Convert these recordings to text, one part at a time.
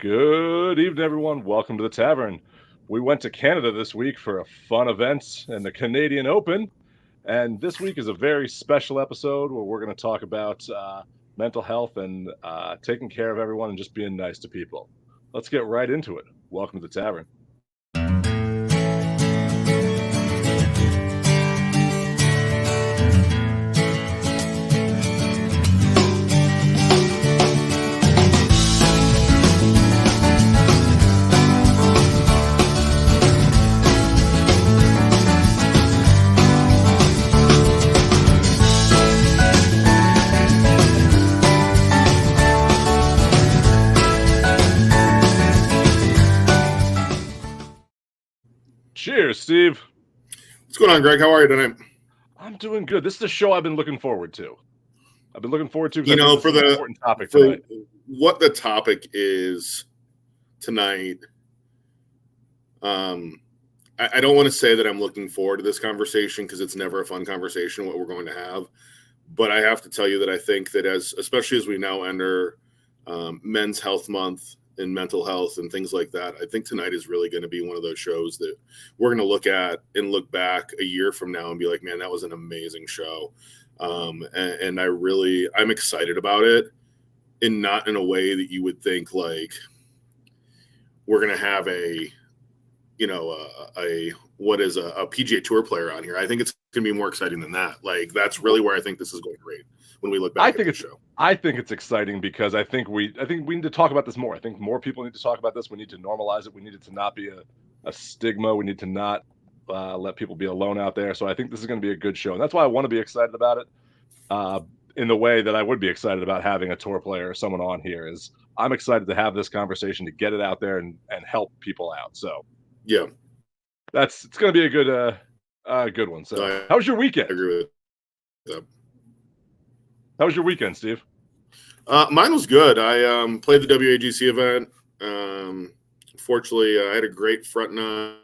Good evening, everyone. Welcome to the Tavern. We went to Canada this week for a fun event in the Canadian Open, and this week is a very special episode where we're going to talk about mental health and taking care of everyone and just being nice to people. Let's get right into it. Welcome to the Tavern. Cheers, Steve. What's going on, Greg? How are you tonight? I'm doing good. This is a show I've been looking forward to. I've been looking forward to You know, for the important topic for tonight. what the topic is tonight. I don't want to say that I'm looking forward to this conversation because it's never a fun conversation what we're going to have. But I have to tell you that I think that especially as we now enter Men's Health Month and mental health and things like that, I think tonight is really going to be one of those shows that we're going to look at and look back a year from now and be like, man, that was an amazing show. And I'm excited about it, and not in a way that you would think like we're going to have a PGA Tour player on here. I think it's going to be more exciting than that. Like, that's really where I think this is going great when we look back at the show. I think it's exciting because I think we need to talk about this more. I think more people need to talk about this. We need to normalize it. We need it to not be a stigma. We need to not let people be alone out there. So I think this is going to be a good show. And that's why I want to be excited about it in the way that I would be excited about having a tour player or someone on here. Is I'm excited to have this conversation, to get it out there and help people out. So yeah, it's going to be a good one. So how was your weekend? I agree with that. How was your weekend, Steve? Mine was good. I played the WAGC event. Fortunately, I had a great front nine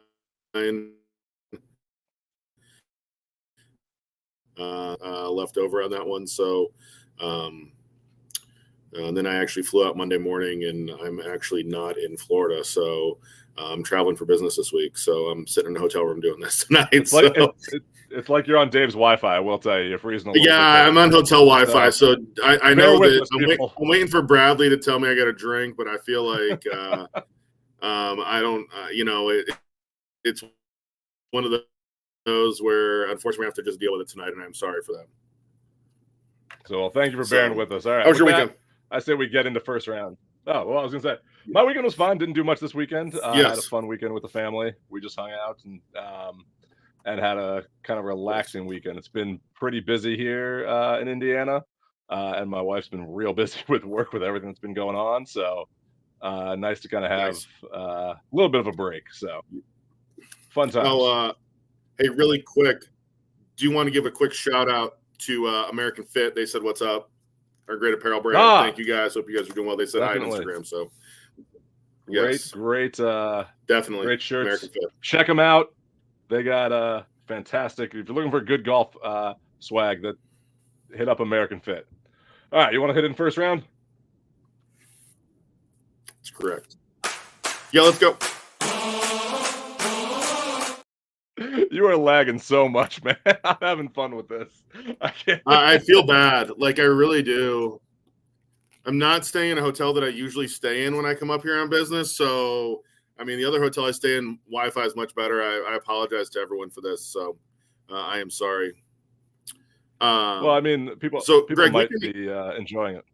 left over on that one. So then I actually flew out Monday morning, and I'm actually not in Florida. So I'm traveling for business this week. So I'm sitting in a hotel room doing this tonight. It's like you're on Dave's Wi-Fi. I will tell you, if reasonable. Yeah, I'm on hotel Wi-Fi, so I know that I'm waiting for Bradley to tell me I got a drink, but I feel like I don't. It's one of those where unfortunately we have to just deal with it tonight, and I'm sorry for that. So, well, thank you for bearing with us. All right, how was your weekend? I say we get into first round. Oh, well, I was gonna say my weekend was fine. Didn't do much this weekend. Yes. I had a fun weekend with the family. We just hung out and had a kind of relaxing weekend. It's been pretty busy here in Indiana, and my wife's been real busy with work with everything that's been going on. So nice to kind of have a little bit of a break. So fun times. Oh, hey, really quick, do you want to give a quick shout out to American Fit? They said, "What's up?" Our great apparel brand. Thank you guys. Hope you guys are doing well. They said hi on Instagram. So great, definitely great shirts. American Fit. Check them out. They got fantastic. If you're looking for good golf swag, that hit up American Fit. All right, you want to hit in first round? That's correct. Yeah, let's go. You are lagging so much, man. I'm having fun with this. I feel bad. Like, I really do. I'm not staying in a hotel that I usually stay in when I come up here on business, so I mean, the other hotel I stay in, Wi-Fi is much better. I apologize to everyone for this. So I am sorry. Well, I mean, people Greg, might be enjoying it.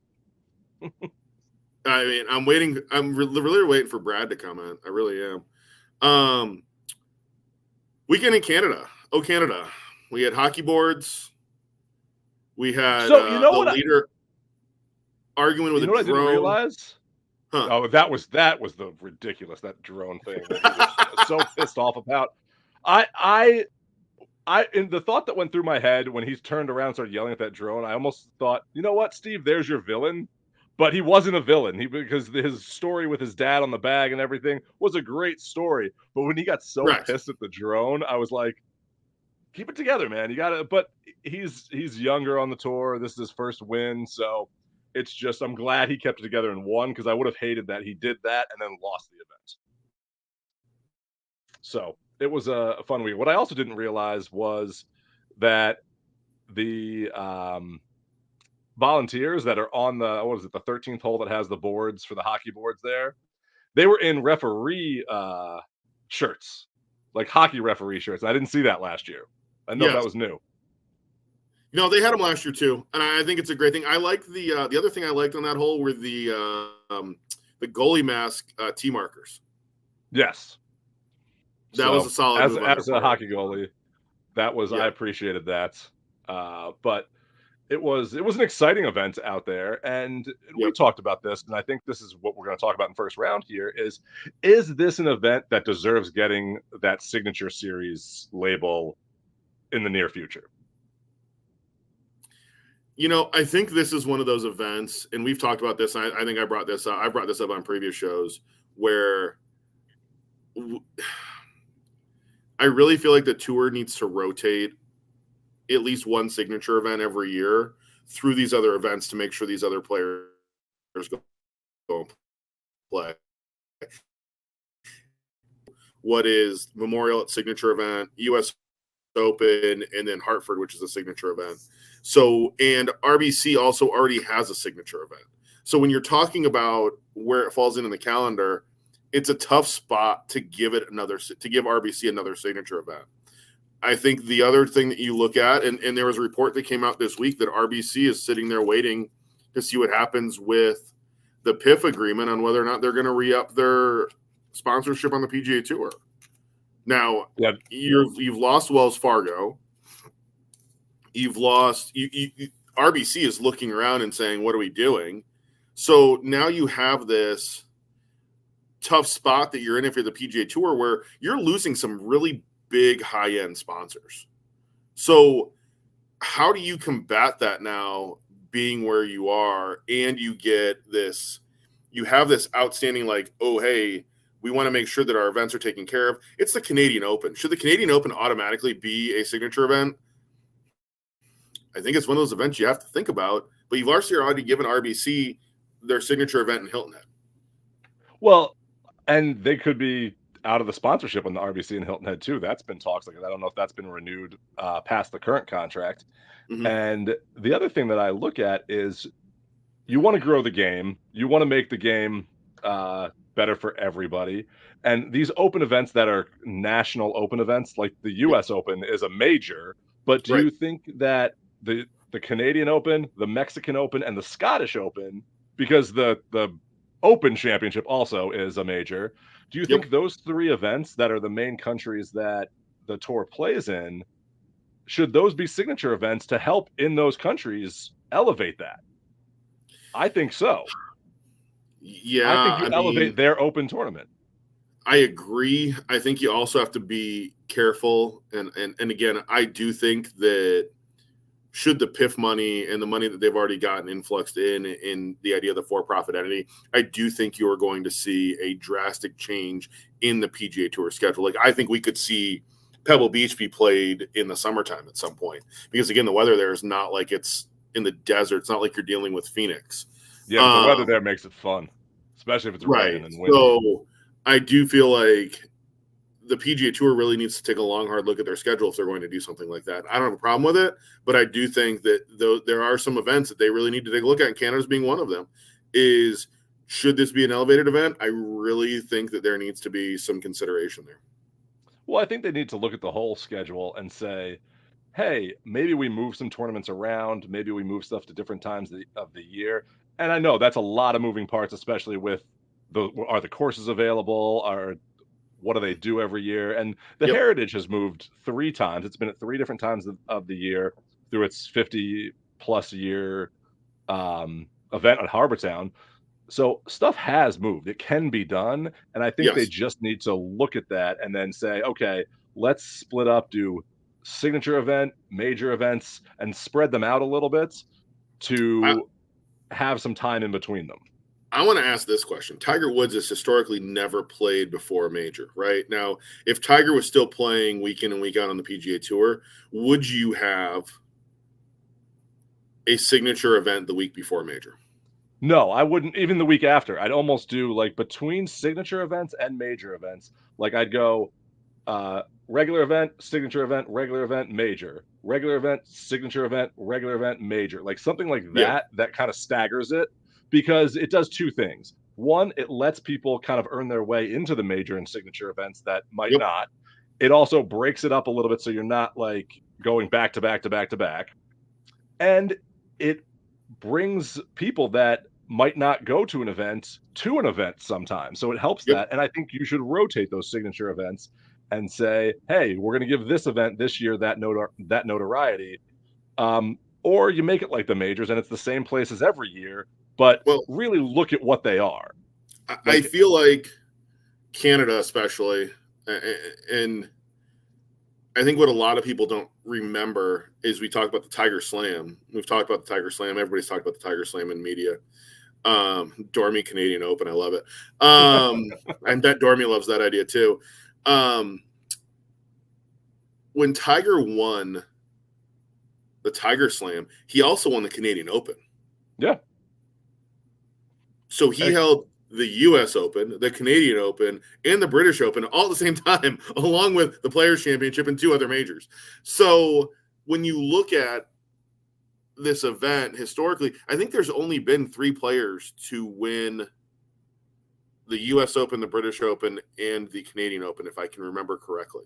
I mean, I'm waiting. I'm really waiting for Brad to comment. I really am. Weekend in Canada. Oh, Canada. We had hockey boards. We had the leader arguing with a drone. I didn't realize? Huh. Oh, that was the ridiculous, that drone thing that he was so pissed off about. I in the thought that went through my head when he turned around and started yelling at that drone, I almost thought, you know what, Steve, there's your villain. But he wasn't a villain. Because his story with his dad on the bag and everything was a great story. But when he got so pissed at the drone, I was like, keep it together, man. You gotta. But he's younger on the tour. This is his first win, so It's just I'm glad he kept it together and won because I would have hated that he did that and then lost the event. So it was a fun week. What I also didn't realize was that the volunteers that are on the what is it, the 13th hole that has the boards for the hockey boards there, they were in referee shirts, like hockey referee shirts. I didn't see that last year. I didn't know if that Yes. was new. They had them last year too, and I think it's a great thing. I like the other thing I liked on that hole were the goalie mask T markers. Yes. That was a solid move on their as a part. hockey goalie, that was I Yeah. appreciated that. But it was an exciting event out there, and we Yep. talked about this, and I think this is what we're going to talk about in first round here is this an event that deserves getting that signature series label in the near future? I think this is one of those events, and we've talked about this. I think I brought this up. I brought this up on previous shows where I really feel like the tour needs to rotate at least one signature event every year through these other events to make sure these other players go and play. What is Memorial at signature event, U.S. Open, and then Hartford, which is a signature event. So, and RBC also already has a signature event. So when you're talking about where it falls in the calendar, it's a tough spot to give RBC another signature event. I think the other thing that you look at, and there was a report that came out this week that RBC is sitting there waiting to see what happens with the PIF agreement on whether or not they're going to re-up their sponsorship on the PGA Tour. Now, Yeah. you've lost Wells Fargo. You've lost RBC is looking around and saying, "What are we doing?" So now you have this tough spot that you're in if you're the PGA Tour, where you're losing some really big high-end sponsors. So how do you combat that now, being where you are, and you have this outstanding, like, oh, hey, we want to make sure that our events are taken care of. It's the Canadian Open. Should the Canadian Open automatically be a signature event? I think it's one of those events you have to think about, but you've already given RBC their signature event in Hilton Head. Well, and they could be out of the sponsorship on the RBC and Hilton Head too. That's been talks like I don't know if that's been renewed past the current contract. Mm-hmm. And the other thing that I look at is you want to grow the game. You want to make the game better for everybody. And these open events that are national open events, like the U.S. Open, is a major. But do Right. you think that the Canadian Open, the Mexican Open, and the Scottish Open, because the Open Championship also is a major, do you Yep. think those three events that are the main countries that the tour plays in, should those be signature events to help in those countries elevate that? I think so. Yeah, I think you elevate their open tournament. I agree. I think you also have to be careful, and again, I do think that should the PIF money and the money that they've already gotten influxed in the idea of the for-profit entity, I do think you are going to see a drastic change in the PGA Tour schedule. Like, I think we could see Pebble Beach be played in the summertime at some point, because again, the weather there is not like it's in the desert. It's not like you're dealing with Phoenix. Yeah, but the weather there makes it fun, especially if it's raining and windy. So I do feel like the PGA Tour really needs to take a long, hard look at their schedule if they're going to do something like that. I don't have a problem with it, but I do think that there are some events that they really need to take a look at, and Canada's being one of them. Should this be an elevated event? I really think that there needs to be some consideration there. Well, I think they need to look at the whole schedule and say, hey, maybe we move some tournaments around. Maybe we move stuff to different times of the year. And I know that's a lot of moving parts, especially with are the courses available? What do they do every year? And the Heritage has moved 3 times. It's been at 3 different times of the year through its 50-plus year event at Harbortown. So stuff has moved. It can be done, and I think they just need to look at that and then say, okay, let's split up, do signature event, major events, and spread them out a little bit to have some time in between them. I want to ask this question. Tiger Woods has historically never played before a major, right? Now, if Tiger was still playing week in and week out on the PGA Tour, would you have a signature event the week before a major? No, I wouldn't even the week after. I'd almost do, like, between signature events and major events, like, I'd go, regular event, signature event, regular event, major. Regular event, signature event, regular event, major. Like, something like Yeah. that, that kinda staggers it, because it does 2 things. 1, it lets people kind of earn their way into the major and signature events that might Yep. not. It also breaks it up a little bit so you're not, like, going back to back to back to back. And it brings people that might not go to an event sometimes. So it helps Yep. that. And I think you should rotate those signature events and say, hey, we're going to give this event this year that notoriety. Or you make it like the majors and it's the same places every year, but Well, really look at what they are. I Like, feel like Canada, especially, and I think what a lot of people don't remember is we talk about the Tiger Slam. We've talked about the Tiger Slam. Everybody's talked about the Tiger Slam in media. Dormy Canadian Open. I love it. I bet Dormy loves that idea too. When Tiger won the Tiger Slam, he also won the Canadian Open. yeah. So he held the US Open, the Canadian Open, and the British Open all at the same time, along with the Players Championship and 2 other majors. So when you look at this event historically, I think there's only been 3 players to win the US Open, the British Open, and the Canadian Open, if I can remember correctly.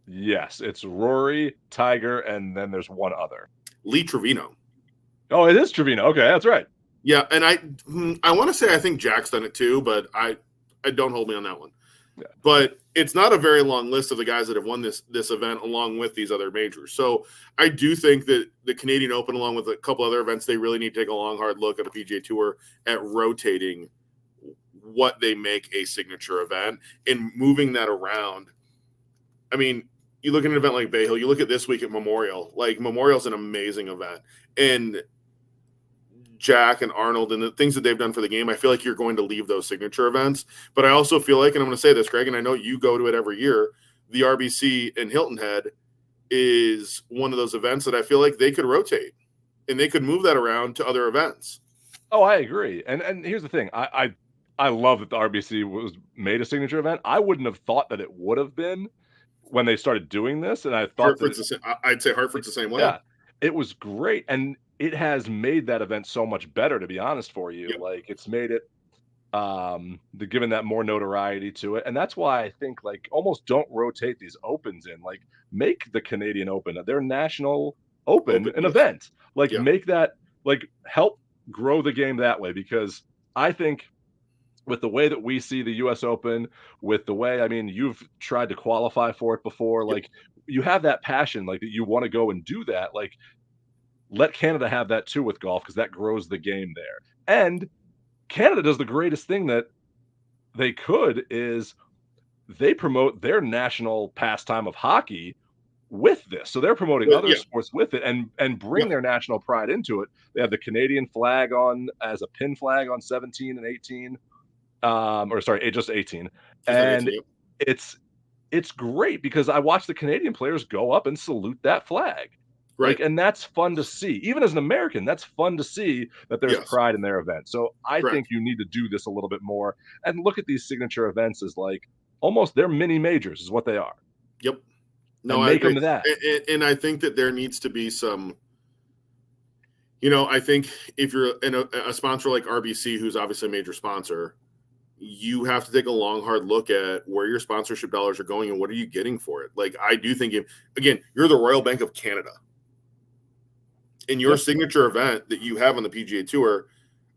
Yes. It's Rory, Tiger, and then there's one other. Lee Trevino. Oh, it is Trevino. Okay. That's right. Yeah, and I want to say I think Jack's done it too, but I don't hold me on that one. Yeah. But it's not a very long list of the guys that have won this event along with these other majors. So I do think that the Canadian Open, along with a couple other events, they really need to take a long, hard look at the PGA Tour at rotating what they make a signature event and moving that around. I mean, you look at an event like Bay Hill, you look at this week at Memorial. Like, Memorial's an amazing event. And Jack and Arnold and the things that they've done for the game, I feel like you're going to leave those signature events. But I also feel like, and I'm going to say this, Greg, and I know you go to it every year, the RBC in Hilton Head is one of those events that I feel like they could rotate and they could move that around to other events. Oh, I agree. And here's the thing. I love that the RBC was made a signature event. I wouldn't have thought that it would have been when they started doing this, and I thought that I'd say Hartford's the same way. yeah, it was great, and it has made that event so much better, to be honest for you. Yep. Like, it's made it, given that more notoriety to it, and that's why I think, like, almost don't rotate these opens in. Like, make the Canadian Open, their national open, an Yes. event. Like, Yeah. make that, like, help grow the game that way, because I think with the way that we see the US Open, with the way, I mean, you've tried to qualify for it before, Yep. like, you have that passion, like, that you wanna go and do that, like, let Canada have that too with golf, because that grows the game there. And Canada does the greatest thing that they could, is they promote their national pastime of hockey with this. So they're promoting other Yeah. sports with it and bring Yep. their national pride into it. They have the Canadian flag on as a pin flag on 17 and 18. Or sorry, just 18. Just like And 18, yep. it's great because I watch the Canadian players go up and salute that flag. Like, Right. and that's fun to see. Even as an American, that's fun to see that there's Yes. pride in their event. So I think Correct. you need to do this a little bit more and look at these signature events as, like, almost they're mini majors is what they are, Yep. No, and I make agree. them that. And I think that there needs to be some, I think if you're in a sponsor like RBC, who's obviously a major sponsor, you have to take a long, hard look at where your sponsorship dollars are going and what are you getting for it. Like, I do think, again, you're the Royal Bank of Canada. In your Yep. signature event that you have on the PGA Tour,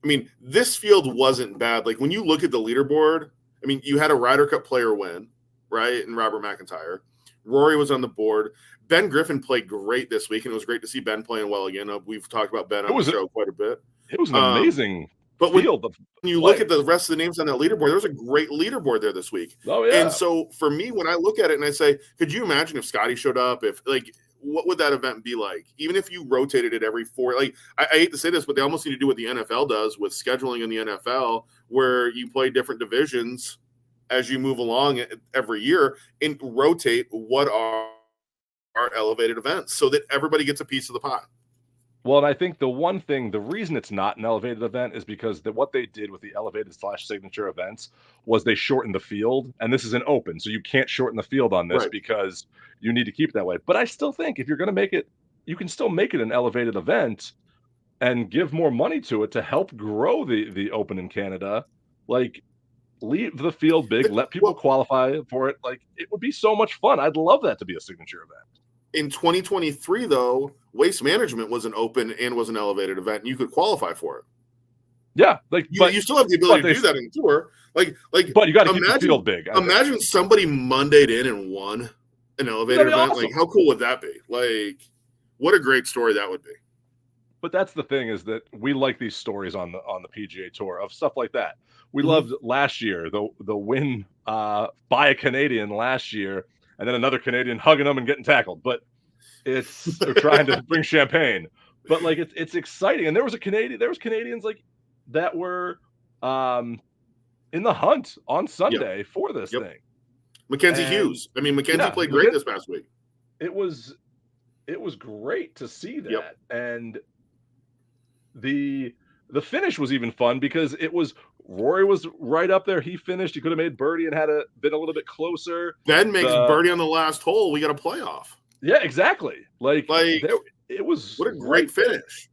I mean, this field wasn't bad. Like, when you look at the leaderboard, I mean, you had a Ryder Cup player win, right? And Robert McIntyre. Rory was on the board. Ben Griffin played great this week, and it was great to see Ben playing well again. We've talked about Ben on the show quite a bit. It was an Um, amazing but when field of you look players. at the rest of the names on that leaderboard, there was a great leaderboard there this week. Oh, And yeah. so for me, when I look at it and I say, could you imagine if Scotty showed up? If, like, what would that event be like? Even if you rotated it every 4, like, I hate to say this, but they almost need to do what the NFL does with scheduling in the NFL, where you play different divisions as you move along every year and rotate what are elevated events so that everybody gets a piece of the pie. Well, and I think the reason it's not an elevated event is because what they did with the elevated / signature events was they shortened the field, and this is an open, so you can't shorten the field on this Right. because you need to keep it that way. But I still think if you're going to make it, you can still make it an elevated event and give more money to it to help grow the open in Canada. Like, leave the field big, let people Well, qualify for it. Like, it would be so much fun. I'd love that to be a signature event. in 2023, though, Waste Management was an open and was an elevated event, and you could qualify for it. Yeah, like, You still have the ability to do that in the tour. Like, but you got to keep the field big. Imagine somebody Monday'd in and won an elevated event. Awesome. Like, how cool would that be? Like, what a great story that would be. But that's the thing, is that we like these stories on the PGA Tour of stuff like that. We loved last year the win by a Canadian last year, and then another Canadian hugging them and getting tackled. But they're trying to bring champagne. But like, it's exciting. And there was Canadians like that were in the hunt on Sunday for this thing. Mackenzie Hughes. I mean, Mackenzie played great this past week. It was great to see that. And the finish was even fun because Rory was right up there. He finished. He could have made birdie and been a little bit closer. Ben makes birdie on the last hole. We got a playoff. Yeah, exactly. Like it was what a great finish.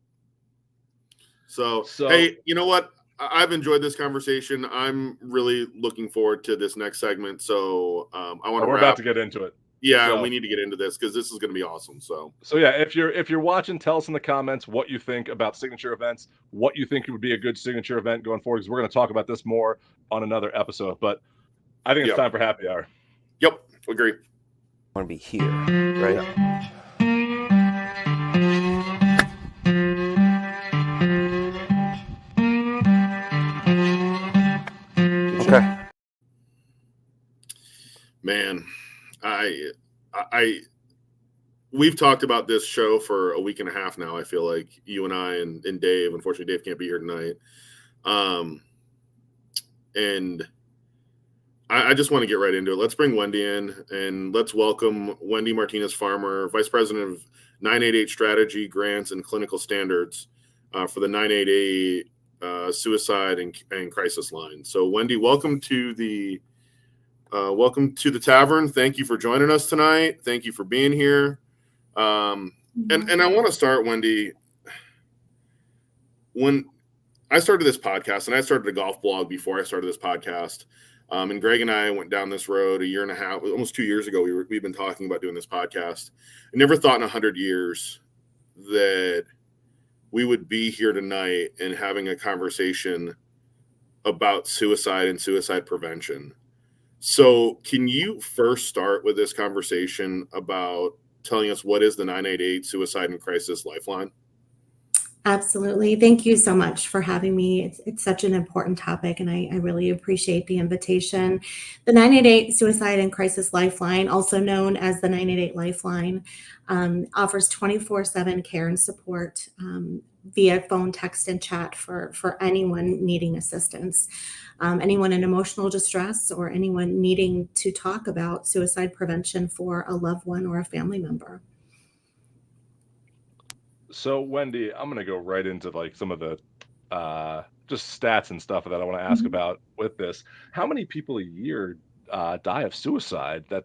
So hey, you know what? I've enjoyed this conversation. I'm really looking forward to this next segment. So I want to. We're about to get into it. Yeah, so, we need to get into this because this is going to be awesome. So yeah, if you're watching, tell us in the comments what you think about signature events, what you think would be a good signature event going forward, because we're going to talk about this more on another episode. But I think it's time for happy hour. Yep, agree. I want to be here, right? Okay. Man, we've talked about this show for a week and a half now. I feel like you and I and Dave. Unfortunately, Dave can't be here tonight. And I just want to get right into it. Let's bring Wendy in and let's welcome Wendy Martinez Farmer, Vice President of 988 Strategy, Grants, and Clinical Standards for the 988 Suicide and Crisis Line. So, Wendy, welcome to the Tavern. Thank you for joining us tonight. Thank you for being here. And I want to start, Wendy, when I started this podcast, and I started a golf blog before I started this podcast, and Greg and I went down this road a year and a half, almost 2 years ago. We've been talking about doing this podcast. I never thought in 100 years that we would be here tonight and having a conversation about suicide and suicide prevention. So can you first start with this conversation about telling us what is the 988 Suicide and Crisis Lifeline? Absolutely. Thank you so much for having me. It's such an important topic, and I really appreciate the invitation. The 988 Suicide and Crisis Lifeline, also known as the 988 Lifeline, offers 24/7 care and support via phone, text, and chat for anyone needing assistance, anyone in emotional distress, or anyone needing to talk about suicide prevention for a loved one or a family member. So, Wendy, I'm going to go right into like some of the just stats and stuff that I want to ask about with this. How many people a year die of suicide that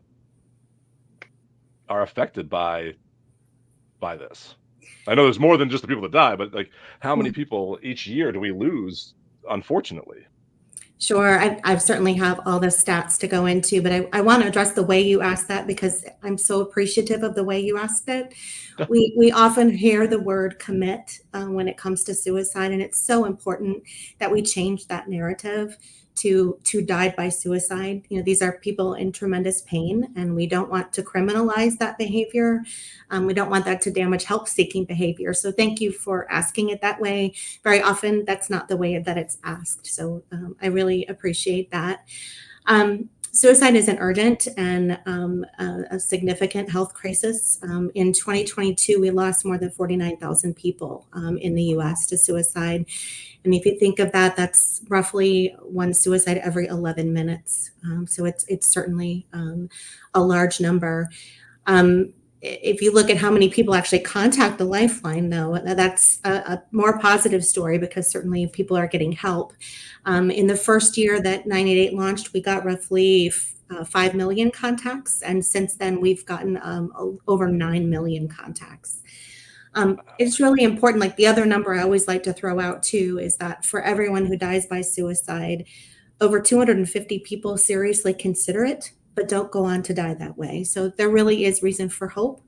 are affected by this? I know there's more than just the people that die, but like, how many people each year do we lose, unfortunately? Sure. I certainly have all the stats to go into, but I want to address the way you asked that because I'm so appreciative of the way you asked it. We often hear the word commit when it comes to suicide, and it's so important that we change that narrative to died by suicide. You know, these are people in tremendous pain, and we don't want to criminalize that behavior. We don't want that to damage help-seeking behavior. So thank you for asking it that way. Very often, that's not the way that it's asked. So I really appreciate that. Suicide is an urgent and a significant health crisis. In 2022, we lost more than 49,000 people in the U.S. to suicide. And if you think of that, that's roughly one suicide every 11 minutes. So it's certainly a large number. if you look at how many people actually contact the Lifeline, though, that's a more positive story because certainly people are getting help. In the first year that 988 launched, we got roughly 5 million contacts. And since then, we've gotten over 9 million contacts. It's really important. Like the other number I always like to throw out too is that for everyone who dies by suicide, over 250 people seriously consider it, but don't go on to die that way. So there really is reason for hope,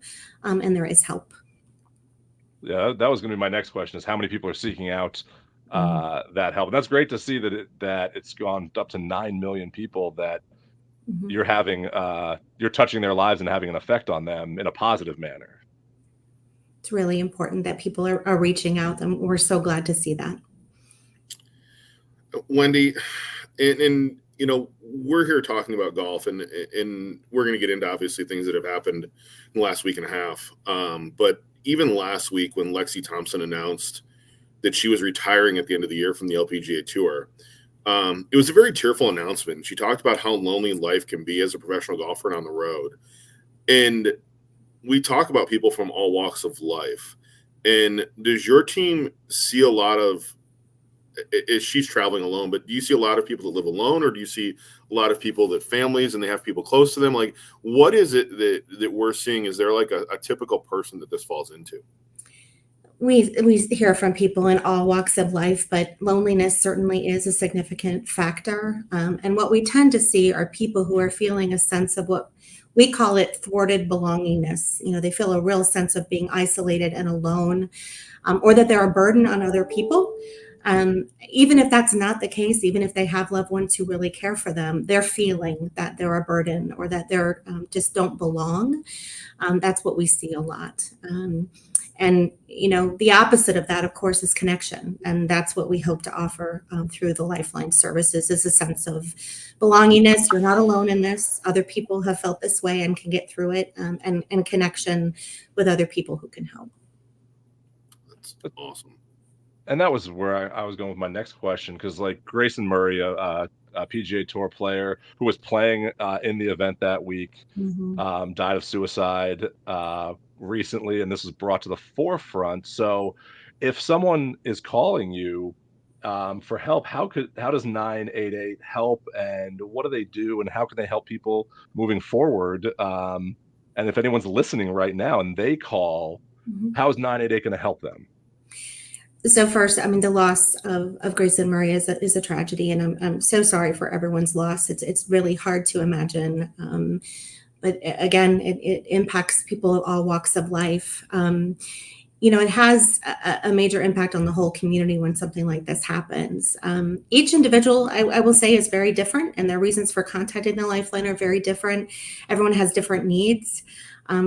and there is help. Yeah, that was going to be my next question: is how many people are seeking out Mhm. that help? And that's great to see that it's gone up to 9 million people that Mhm. you're touching their lives and having an effect on them in a positive manner. It's really important that people are reaching out, and we're so glad to see that. Wendy, and we're here talking about golf, and we're going to get into obviously things that have happened in the last week and a half. But even last week, when Lexi Thompson announced that she was retiring at the end of the year from the LPGA Tour, it was a very tearful announcement. She talked about how lonely life can be as a professional golfer and on the road. And we talk about people from all walks of life. And does your team see a lot of, is she's traveling alone, but do you see a lot of people that live alone, or do you see a lot of people that families and they have people close to them? Like, what is it that we're seeing? Is there like a typical person that this falls into? We hear from people in all walks of life, but loneliness certainly is a significant factor. And what we tend to see are people who are feeling a sense of what we call it thwarted belongingness. They feel a real sense of being isolated and alone, or that they're a burden on other people. Even if that's not the case, even if they have loved ones who really care for them, they're feeling that they're a burden or that they're just don't belong. That's what we see a lot. And the opposite of that, of course, is connection, and that's what we hope to offer through the Lifeline services, is a sense of belongingness. You're not alone in this. Other people have felt this way and can get through it, and connection with other people who can help. That's awesome. And that was where I was going with my next question, because like Grayson Murray, a PGA Tour player who was playing in the event that week, Mhm. died of suicide recently, and this was brought to the forefront. So, if someone is calling you for help, how does 988 help, and what do they do, and how can they help people moving forward? And if anyone's listening right now and they call, Mhm. how is 988 going to help them? So first, I mean, the loss of Grayson Murray is a tragedy, and I'm so sorry for everyone's loss. It's really hard to imagine, but again, it impacts people of all walks of life. It has a major impact on the whole community when something like this happens. Each individual, I will say, is very different, and their reasons for contacting the Lifeline are very different. Everyone has different needs.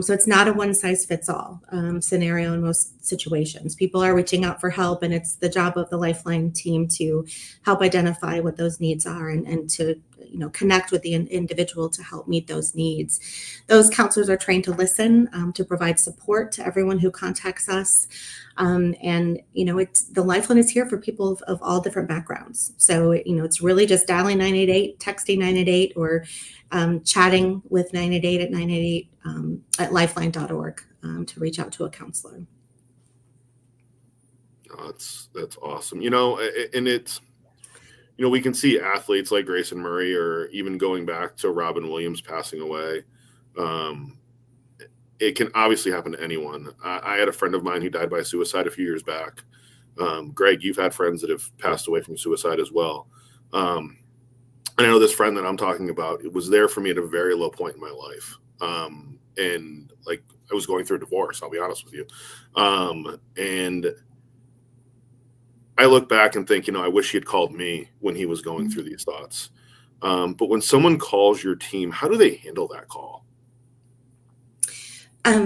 So it's not a one size fits all scenario in most situations. People are reaching out for help, and it's the job of the Lifeline team to help identify what those needs are, and to connect with the individual to help meet those needs. Those counselors are trained to listen, to provide support to everyone who contacts us. And it's the Lifeline is here for people of all different backgrounds. So it's really just dialing 988, texting 988, or chatting with 988 at 988 at lifeline.org to reach out to a counselor. Oh, that's awesome. And it's, we can see athletes like Grayson Murray, or even going back to Robin Williams passing away. It can obviously happen to anyone. I had a friend of mine who died by suicide a few years back. Greg, you've had friends that have passed away from suicide as well. And I know this friend that I'm talking about, it was there for me at a very low point in my life. And like, I was going through a divorce, I'll be honest with you. And I look back and think, I wish he had called me when he was going through these thoughts. But when someone calls your team, how do they handle that call?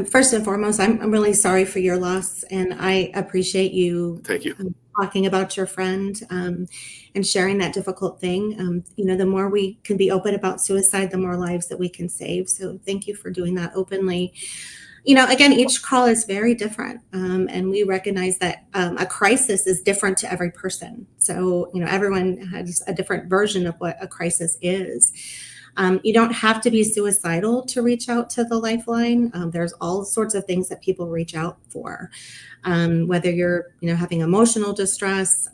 First and foremost, I'm really sorry for your loss, and I appreciate you. Thank you. Talking about your friend, and sharing that difficult thing. The more we can be open about suicide, the more lives that we can save. So thank you for doing that openly. Again, each call is very different, and we recognize that a crisis is different to every person. So everyone has a different version of what a crisis is. You don't have to be suicidal to reach out to the Lifeline. There's all sorts of things that people reach out for. Whether you're, having emotional distress,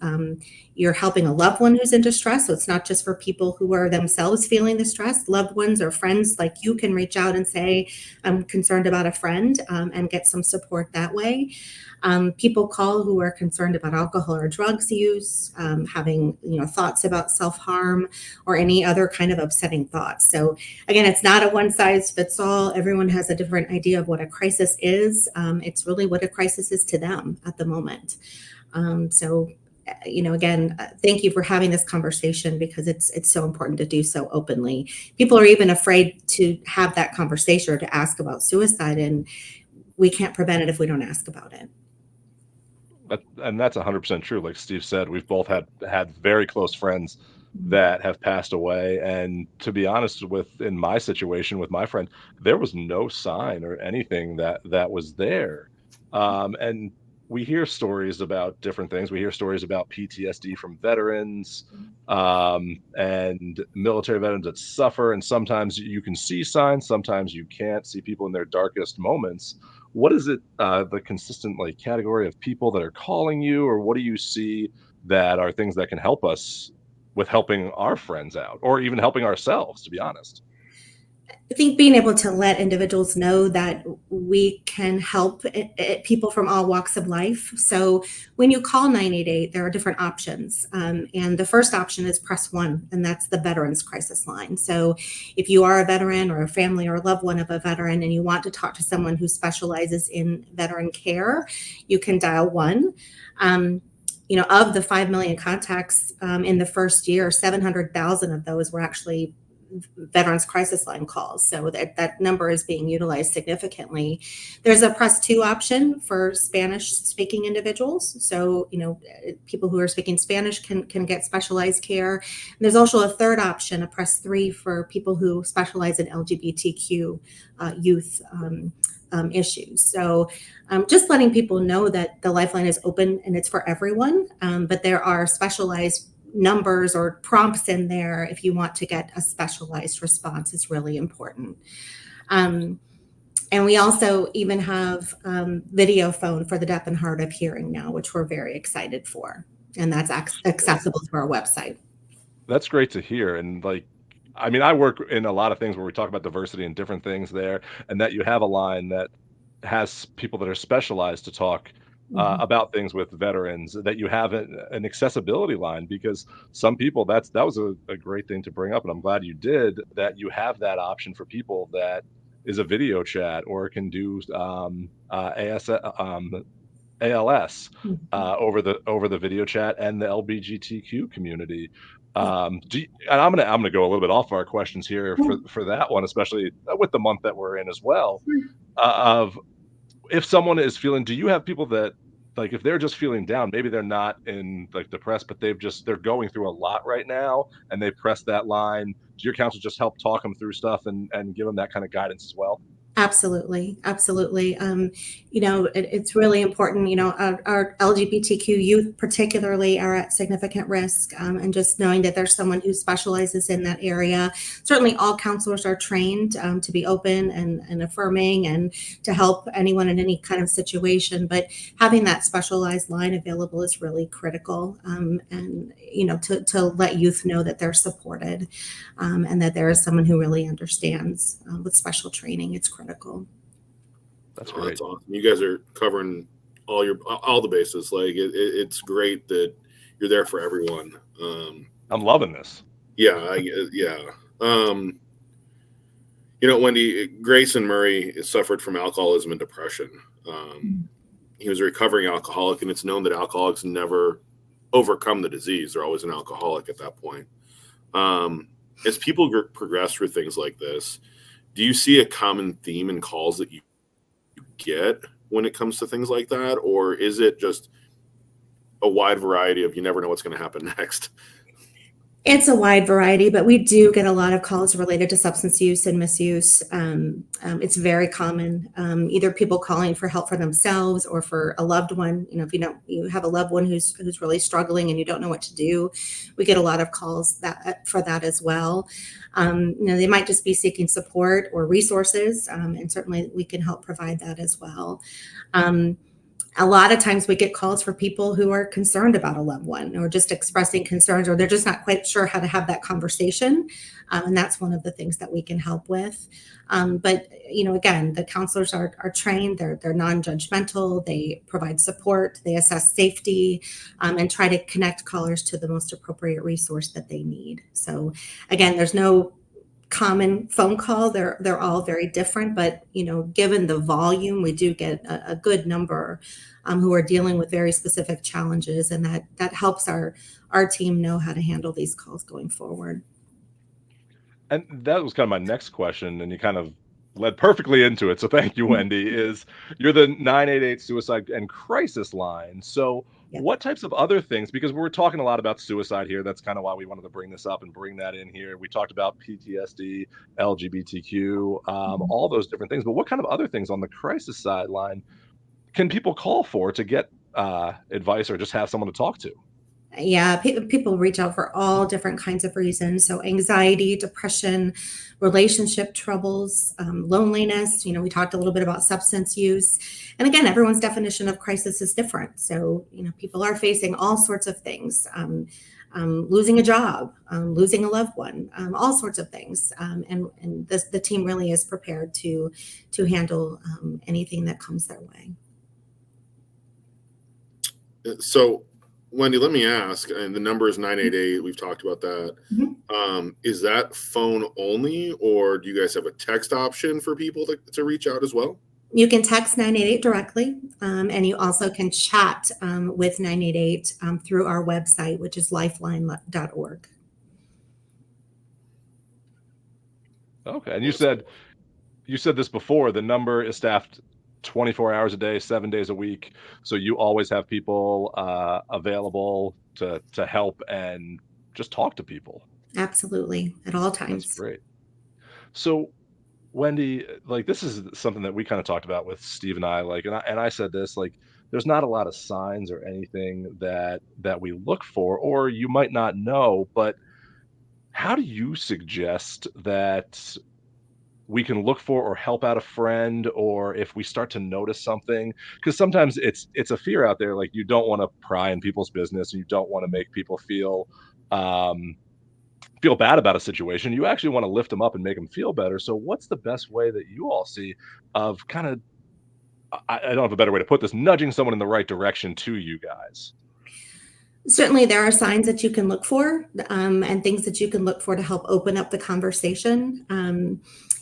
you're helping a loved one who's in distress. So it's not just for people who are themselves feeling the stress. Loved ones or friends like you can reach out and say, I'm concerned about a friend, and get some support that way. People call who are concerned about alcohol or drugs use, having thoughts about self-harm or any other kind of upsetting thoughts. So again, it's not a one size fits all. Everyone has a different idea of what a crisis is. It's really what a crisis is to them at the moment. Again, thank you for having this conversation, because it's so important to do so openly. People are even afraid to have that conversation or to ask about suicide, and we can't prevent it if we don't ask about it. And that's 100% true. Like Steve said, we've both had very close friends that have passed away. And to be honest, in my situation with my friend, there was no sign or anything that was there. And we hear stories about different things. We hear stories about PTSD from veterans, and military veterans that suffer. And sometimes you can see signs, sometimes you can't see people in their darkest moments. What is it, the consistent category of people that are calling you, or what do you see that are things that can help us with helping our friends out, or even helping ourselves, to be honest? I think being able to let individuals know that we can help people from all walks of life. So when you call 988, there are different options. And the first option is press 1, and that's the Veterans Crisis Line. So if you are a veteran or a family or a loved one of a veteran and you want to talk to someone who specializes in veteran care, you can dial 1. Of the 5 million contacts in the first year, 700,000 of those were actually Veterans Crisis Line calls. So that number is being utilized significantly. There's a press 2 option for Spanish speaking individuals. So, people who are speaking Spanish can get specialized care. And there's also a third option, a press 3, for people who specialize in LGBTQ youth issues. So just letting people know that the Lifeline is open and it's for everyone, but there are specialized numbers or prompts in there if you want to get a specialized response. Is really important. And we also even have video phone for the deaf and hard of hearing now, which we're very excited for, and that's accessible through our website. That's great to hear. And I work in a lot of things where we talk about diversity and different things there, and that you have a line that has people that are specialized to talk about things with veterans, that you have an accessibility line, because some people, that was a great thing to bring up. And I'm glad you did, that you have that option for people that is a video chat or can do ALS over the video chat, and the LGBTQ community. And I'm gonna go a little bit off our questions here for that one, especially with the month that we're in as well. Of if someone is feeling, do you have people that, if they're just feeling down, maybe they're not in depressed, but they're going through a lot right now, and they press that line, do your counsel just help talk them through stuff and give them that kind of guidance as well? Absolutely. It's really important. Our LGBTQ youth particularly are at significant risk, and just knowing that there's someone who specializes in that area. Certainly all counselors are trained to be open and affirming and to help anyone in any kind of situation, but having that specialized line available is really critical, and to let youth know that they're supported, and that there is someone who really understands with special training. It's critical. That's great. That's awesome. You guys are covering all the bases. It's great that you're there for everyone. I'm loving this. Yeah. Wendy, Grayson Murray suffered from alcoholism and depression. He was a recovering alcoholic, and it's known that alcoholics never overcome the disease. They're always an alcoholic at that point. As people progress through things like this, do you see a common theme in calls that you get when it comes to things like that? Or is it just a wide variety of, you never know what's going to happen next? It's a wide variety, but we do get a lot of calls related to substance use and misuse. It's very common. Either people calling for help for themselves or for a loved one. You know, if you have a loved one who's really struggling and you don't know what to do, we get a lot of calls for that as well. You know, they might just be seeking support or resources, and certainly we can help provide that as well. A lot of times we get calls for people who are concerned about a loved one or just expressing concerns, or they're just not quite sure how to have that conversation. And that's one of the things that we can help with. But, you know, again, the counselors are trained, they're non-judgmental, they provide support, they assess safety, and try to connect callers to the most appropriate resource that they need. So again, there's no common phone call. They're all very different, but you know, given the volume, we do get a good number who are dealing with very specific challenges, and that helps our team know how to handle these calls going forward. And that was kind of my next question, and you kind of led perfectly into it. So thank you, Wendy. Is you're the 988 suicide and crisis line. So Yep. what types of other things, because we're talking a lot about suicide here, that's kind of why we wanted to bring this up and bring that in here. We talked about PTSD, LGBTQ, all those different things, but what kind of other things on the crisis side line can people call for to get advice or just have someone to talk to? Yeah, people reach out for all different kinds of reasons. So anxiety, depression, relationship troubles, loneliness. You know, we talked a little bit about substance use. And again, everyone's definition of crisis is different. So, you know, people are facing all sorts of things. Losing a job, losing a loved one, all sorts of things. And the team really is prepared to handle anything that comes their way. So, Wendy, let me ask, and the number is 988. We've talked about that. Mhm. Is that phone only, or do you guys have a text option for people to reach out as well? You can text 988 directly, and you also can chat with 988 through our website, which is lifeline.org. Okay. And you said this before, the number is staffed 24 hours a day, 7 days a week. So you always have people available to help and just talk to people. Absolutely, at all That's times. great. So Wendy, like this is something that we kind of talked about with Steve and I, like, and I said this, like, there's not a lot of signs or anything that we look for, or you might not know, but how do you suggest that we can look for or help out a friend, or if we start to notice something, because sometimes it's a fear out there, like you don't want to pry in people's business and you don't want to make people um feel bad about a situation. You actually want to lift them up and make them feel better. So what's the best way that you all see of kind of, I don't have a better way to put this, nudging someone in the right direction to you guys? Certainly, there are signs that you can look for, and things that you can look for to help open up the conversation.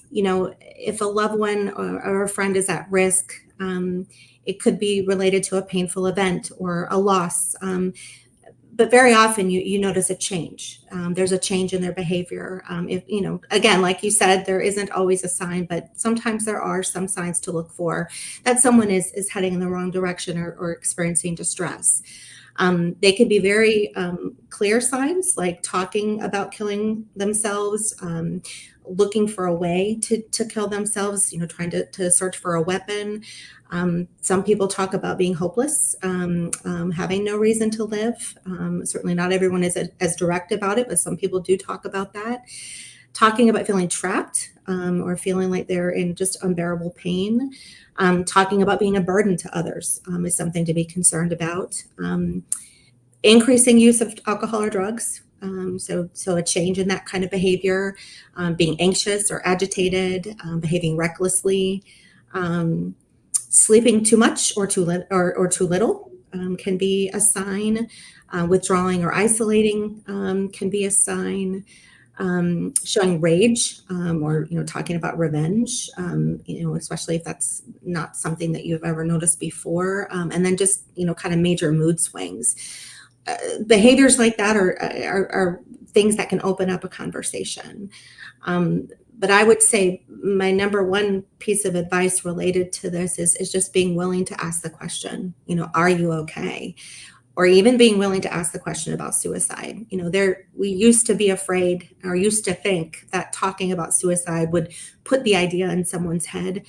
You know, if a loved one or a friend is at risk, it could be related to a painful event or a loss. But very often you notice a change. There's a change in their behavior. If you know, again, like you said, there isn't always a sign, but sometimes there are some signs to look for that someone is heading in the wrong direction or experiencing distress. They can be very clear signs, like talking about killing themselves, looking for a way to kill themselves, you know, trying to search for a weapon. Some people talk about being hopeless, having no reason to live. Certainly not everyone is as direct about it, but some people do talk about that. Talking about feeling trapped, or feeling like they're in just unbearable pain. Talking about being a burden to others is something to be concerned about. Increasing use of alcohol or drugs. So a change in that kind of behavior, being anxious or agitated, behaving recklessly, sleeping too much or too little can be a sign. Withdrawing or isolating can be a sign. Showing rage, or you know, talking about revenge, you know, especially if that's not something that you've ever noticed before, and then just, you know, kind of major mood swings. Behaviors like that are things that can open up a conversation. But I would say my number one piece of advice related to this is just being willing to ask the question, you know, are you okay? or even being willing to ask the question about suicide. We used to be afraid or used to think that talking about suicide would put the idea in someone's head.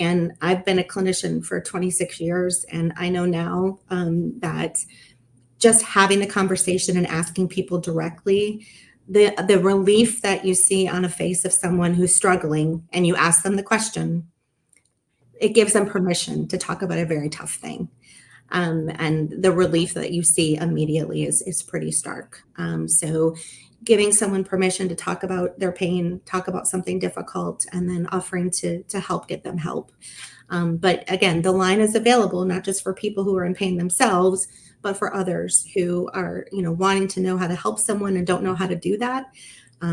And I've been a clinician for 26 years, and I know now that just having the conversation and asking people directly, the relief that you see on a face of someone who's struggling, and you ask them the question, it gives them permission to talk about a very tough thing. And the relief that you see immediately is pretty stark. So giving someone permission to talk about their pain, talk about something difficult, and then offering to help get them help. But again, the line is available not just for people who are in pain themselves, but for others who are, wanting to know how to help someone and don't know how to do that.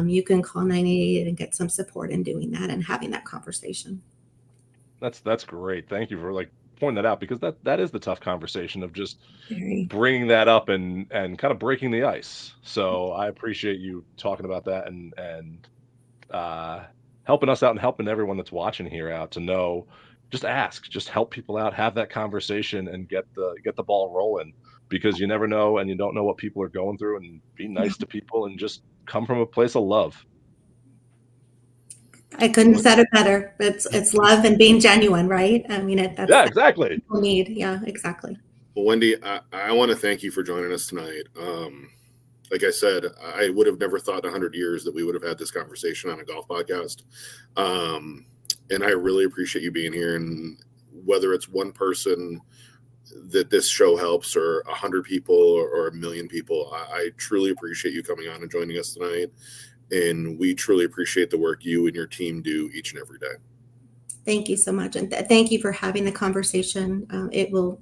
You can call 988 and get some support in doing that and having that conversation. That's great. Thank you for pointing that out, because that is the tough conversation of just Very. bringing that up and kind of breaking the ice. So I appreciate you talking about that and helping us out and helping everyone that's watching here out to know, just ask, just help people out, have that conversation and get the ball rolling, because you never know and you don't know what people are going through, and be nice to people and just come from a place of love. I couldn't have said it better. It's love and being genuine, right? I mean, that's Yeah, exactly. people need. Yeah, exactly. Well, Wendy, I want to thank you for joining us tonight. Like I said, I would have never thought in 100 years that we would have had this conversation on a golf podcast. And I really appreciate you being here. And whether it's one person that this show helps, or 100 people, or 1 million people, I truly appreciate you coming on and joining us tonight. And we truly appreciate the work you and your team do each and every day. Thank you so much, and thank you for having the conversation. It will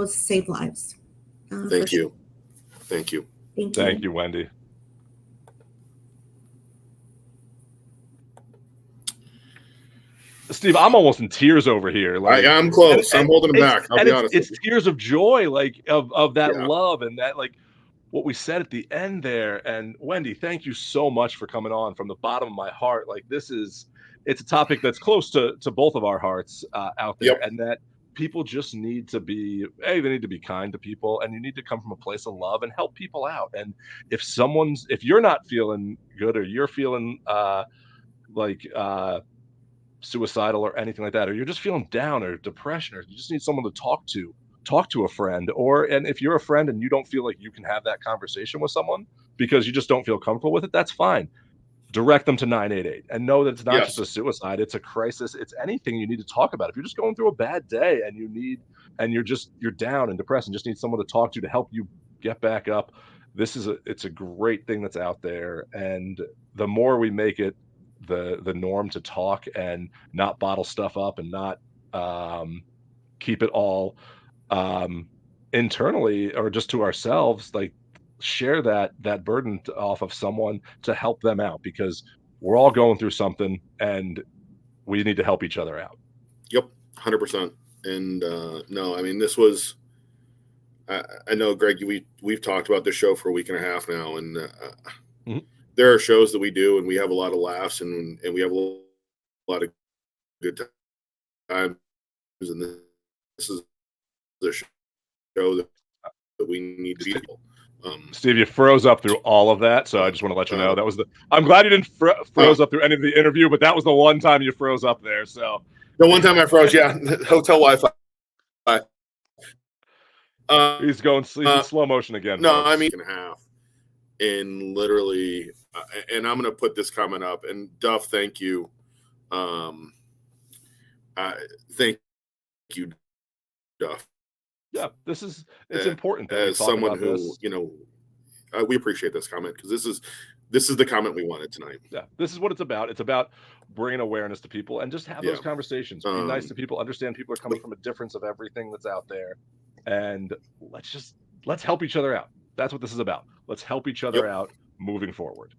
save lives. Thank you. Thank you. Thank you, Wendy. Steve, I'm almost in tears over here. I'm close. I'm holding them back. I'll be honest. It's tears of joy, of that love, and that what we said at the end there. And Wendy, thank you so much for coming on from the bottom of my heart. It's a topic that's close to both of our hearts out there. Yep. And that people just need to be, they need to be kind to people, and you need to come from a place of love and help people out. And if you're not feeling good, or you're feeling suicidal or anything like that, or you're just feeling down or depression, or you just need someone to talk to a friend, and if you're a friend and you don't feel like you can have that conversation with someone because you just don't feel comfortable with it, that's fine. Direct them to 988 and know that it's not just a suicide, it's a crisis, it's anything you need to talk about. If you're just going through a bad day and you're down and depressed and just need someone to talk to help you get back up, it's a great thing that's out there. And the more we make it the norm to talk and not bottle stuff up and not keep it all internally or just to ourselves, share that burden off of someone to help them out, because we're all going through something and we need to help each other out. Yep, 100%. And no, I mean, this was, I know, Greg, we've talked about this show for a week and a half now, and there are shows that we do and we have a lot of laughs and we have a lot of good times, and this is the show that we need to be. Steve, you froze up through all of that, so I just want to let you know I'm glad you didn't froze up through any of the interview, but that was the one time you froze up there. So the one time I froze, hotel Wi-Fi. He's in slow motion again. No, folks. I mean, half, and literally, and I'm going to put this comment up. And Duff, thank you. Thank you, Duff. Yeah, it's important that as someone who we appreciate this comment, because this is the comment we wanted tonight. Yeah, this is what it's about. It's about bringing awareness to people and just have those conversations. Be nice to people. Understand people are coming from a difference of everything that's out there, and let's help each other out. That's what this is about. Let's help each other out moving forward.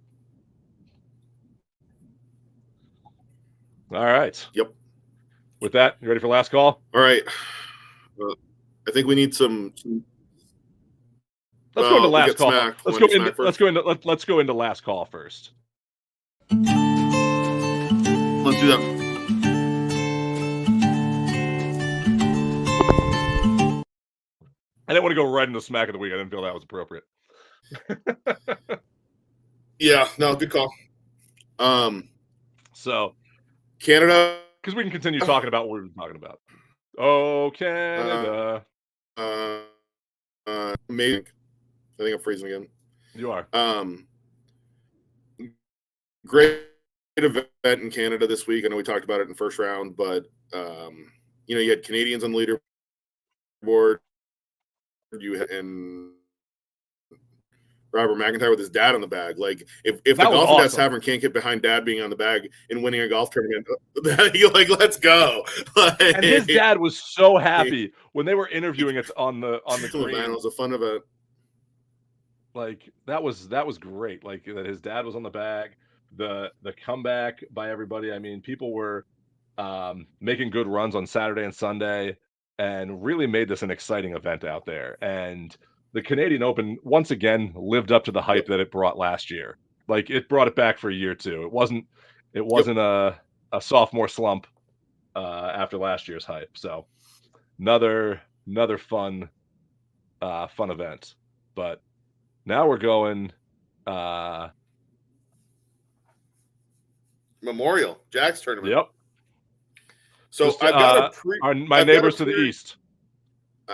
All right. Yep. With that, you ready for last call? All right. I think we need some. Let's go into last call. Let's go into last call first. Let's do that. I didn't want to go right into smack of the week. I didn't feel that was appropriate. Yeah, no, good call. So Canada, because we can continue talking about what we were talking about. Oh, Canada. Amazing. I think I'm freezing again. You are. Great event in Canada this week. I know we talked about it in the first round, but you had Canadians on the leaderboard. You had and Robert McIntyre with his dad on the bag. Like if the Golf and Dads Tavern can't get behind dad being on the bag and winning a golf tournament, you're like, let's go. And his dad was so happy when they were interviewing it on the green. Man, it was a fun event. Like that was great. Like that his dad was on the bag. The comeback by everybody. I mean, people were making good runs on Saturday and Sunday and really made this an exciting event out there. And the Canadian Open once again lived up to the hype that it brought last year. Like it brought it back for a year too. It wasn't a sophomore slump after last year's hype. So another fun event. But now we're going Memorial Jack's tournament. Yep. So just, I've got my neighbors to the east.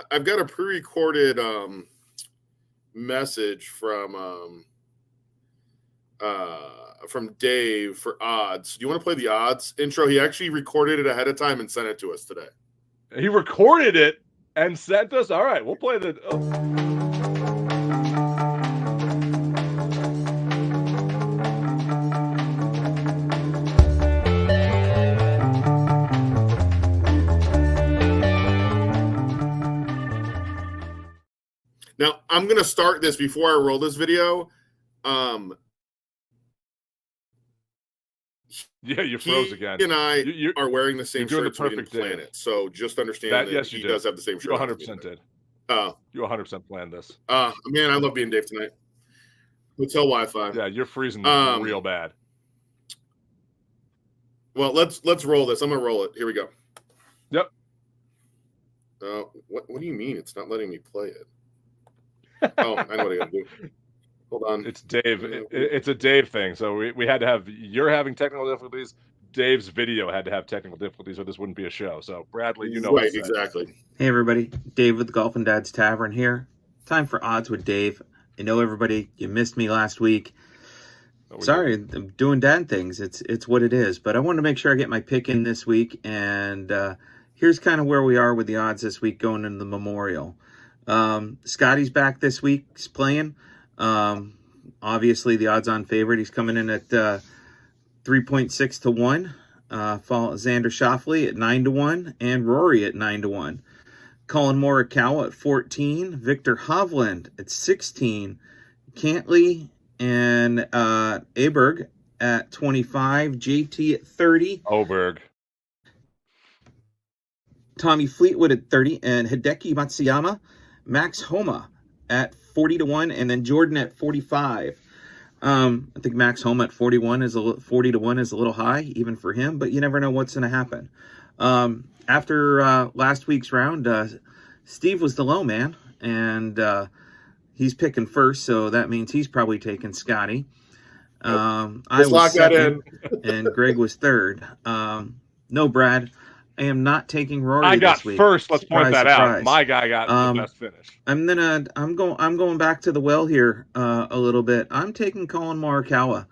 I've got a pre-recorded message from Dave for odds. Do you want to play the odds intro? He actually recorded it ahead of time and sent it to us today. He recorded it and sent us. All right, we'll play the. Now, I'm going to start this before I roll this video. Yeah, you froze again. He and I are wearing the same shirt, so we didn't plan it. So just understand that yes, he does have the same shirt. You 100% did. You 100% planned this. Man, I love being Dave tonight. Hotel Wi-Fi. Yeah, you're freezing real bad. Well, let's roll this. I'm going to roll it. Here we go. Yep. What do you mean? It's not letting me play it. Oh, I know what I got to do. Hold on. It's Dave. It's a Dave thing. So we had to have. You're having technical difficulties. Dave's video had to have technical difficulties, or this wouldn't be a show. So Bradley, you know. Right, exactly. Hey everybody, Dave with the Golf and Dads Tavern here. Time for odds with Dave. I know everybody, you missed me last week. Sorry, I'm doing dad things. It's what it is. But I wanted to make sure I get my pick in this week, and here's kind of where we are with the odds this week going into the Memorial. Scotty's back this week. He's playing. Obviously, the odds-on favorite. He's coming in at 3.6 to 1. Xander Schauffele at 9 to 1, and Rory at 9 to 1. Colin Morikawa at 14. Victor Hovland at 16. Cantley and Aberg at 25. JT at 30. Oberg. Tommy Fleetwood at 30, and Hideki Matsuyama, Max Homa at 40 to 1, and then Jordan at 45. I think Max Homa at 40 to 1 is a little high, even for him, but you never know what's going to happen. After last week's round, Steve was the low man, and he's picking first, so that means he's probably taking Scotty. I was second, and Greg was third. No, Brad. I am not taking Rory. I got this week. first. Let's point that surprise. out. My guy got the best finish. I'm going back to the well here a little bit. I'm taking Colin Morikawa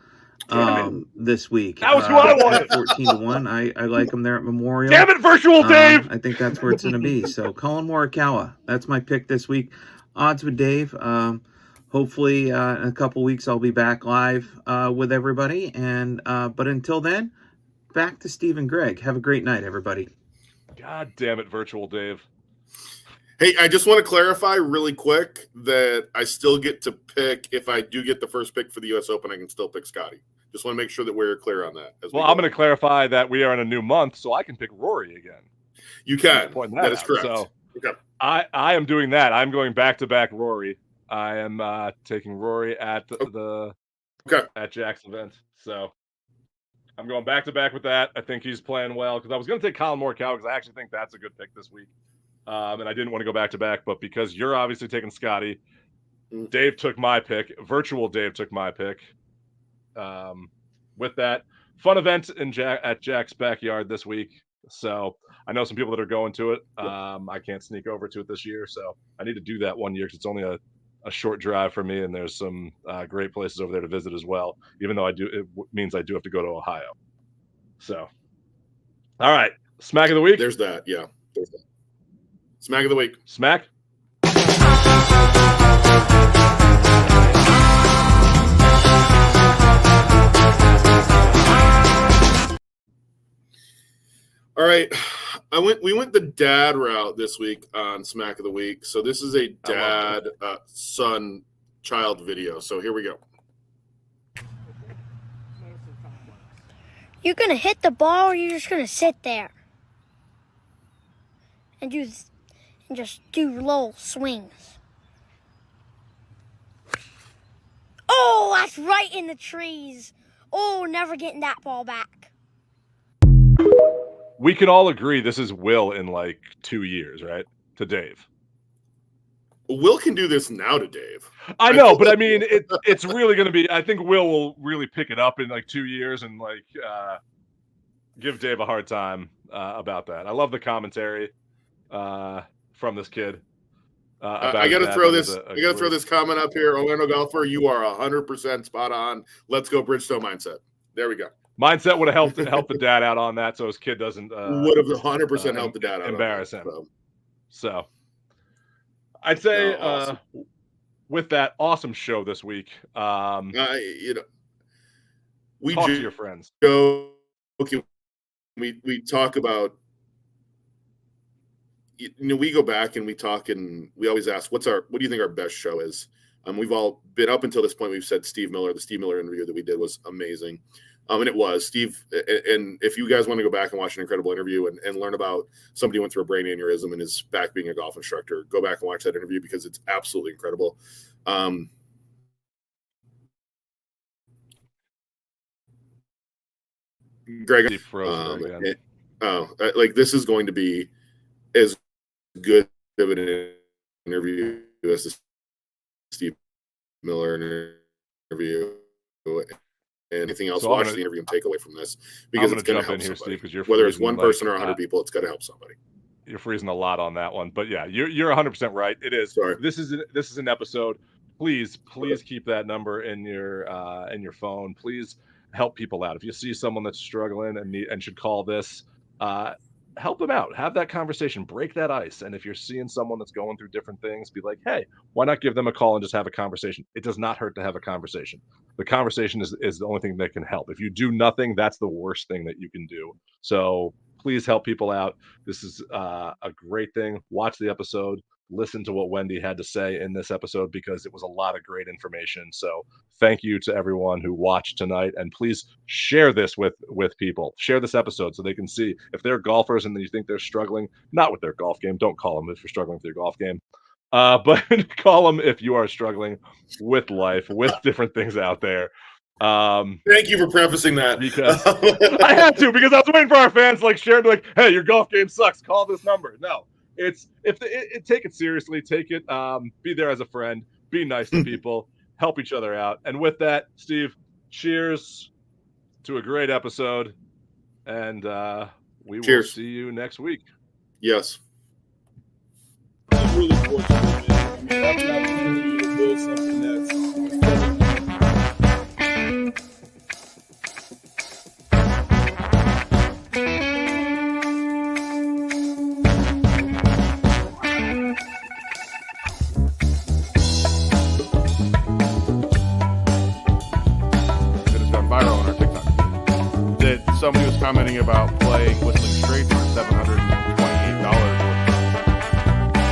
this week. That was who I wanted. 14 to 1. I like him there at Memorial. Damn it, virtual Dave! I think that's where it's going to be. So Colin Morikawa. That's my pick this week. Odds with Dave. Hopefully in a couple weeks I'll be back live with everybody. And but until then, back to Steve and Greg. Have a great night, everybody. God damn it, virtual Dave. Hey, I just want to clarify really quick that I still get to pick. If I do get the first pick for the U.S. Open, I can still pick Scotty. Just want to make sure that we're clear on that. Well, I'm going to clarify that we are in a new month, so I can pick Rory again. You can. That is out. correct. So okay. I am doing that. I'm going back-to-back Rory. I am taking Rory at at Jack's event. So I'm going back-to-back with that. I think he's playing well because I was going to take Colin Morikawa because I actually think that's a good pick this week. and I didn't want to go back to back, but because you're obviously taking Scotty, Mm. Dave took my pick. Virtual Dave took my pick. With that, fun event at Jack's backyard this week. So I know some people that are going to it. I can't sneak over to it this year, so I need to do that one year because it's only a short drive for me, and there's some great places over there to visit as well. Even though it means I do have to go to Ohio. So, all right, smack of the week. There's that. Yeah, there's that. Smack of the week. Smack. All right, we went the dad route this week on Smack of the Week. So this is a dad son child video. So here we go. You're gonna hit the ball, or you're just gonna sit there and just do little swings. Oh, that's right in the trees. Oh, never getting that ball back. We can all agree this is Will in like 2 years, right? To Dave. Will can do this now to Dave. I know, but I mean, it's really going to be. I think will really pick it up in like 2 years and like give Dave a hard time about that. I love the commentary from this kid. I got to throw this. I got to throw this comment up here. Orlando golfer, you are 100% spot on. Let's go Bridgestone mindset. There we go. Mindset would have helped the dad out on that, so his kid doesn't would have 100% helped the dad out. Embarrass him. So I'd say awesome. With that awesome show this week, we talk to your friends. We talk about, we go back and we talk and we always ask, what do you think our best show is? We've all been up until this point. We've said Steve Miller. The Steve Miller interview that we did was amazing. And it was Steve. And if you guys want to go back and watch an incredible interview and learn about somebody who went through a brain aneurysm and is back being a golf instructor, go back and watch that interview because it's absolutely incredible. Greg, like this is going to be as good of an interview as the Steve Miller interview. And anything else, watch the interview and take away from this because it's going to help somebody. Steve, whether it's one person or 100 people, it's going to help somebody. You're freezing a lot on that one, but yeah, you're 100% right. It is. Sorry. This is an episode. Please keep that number in your phone. Please help people out. If you see someone that's struggling and should call this, help them out. Have that conversation. Break that ice. And if you're seeing someone that's going through different things, be like, hey, why not give them a call and just have a conversation? It does not hurt to have a conversation. The conversation is the only thing that can help. If you do nothing, that's the worst thing that you can do. So please help people out. This is a great thing. Watch the episode. Listen to what Wendy had to say in this episode because it was a lot of great information. So thank you to everyone who watched tonight, and please share this with people. Share this episode so they can see if they're golfers and you think they're struggling, not with their golf game. Don't call them if you're struggling with your golf game, but call them if you are struggling with life, with different things out there. Thank you for prefacing that because I had to because I was waiting for our fans to like share and be like, hey, your golf game sucks. Call this number. No. It's take it seriously, take it, be there as a friend, be nice to people, help each other out. And with that, Steve, cheers to a great episode. And we will see you next week. Yes. I'm really fortunate, man. I mean, that's an opportunity to build something that's somebody was commenting about playing with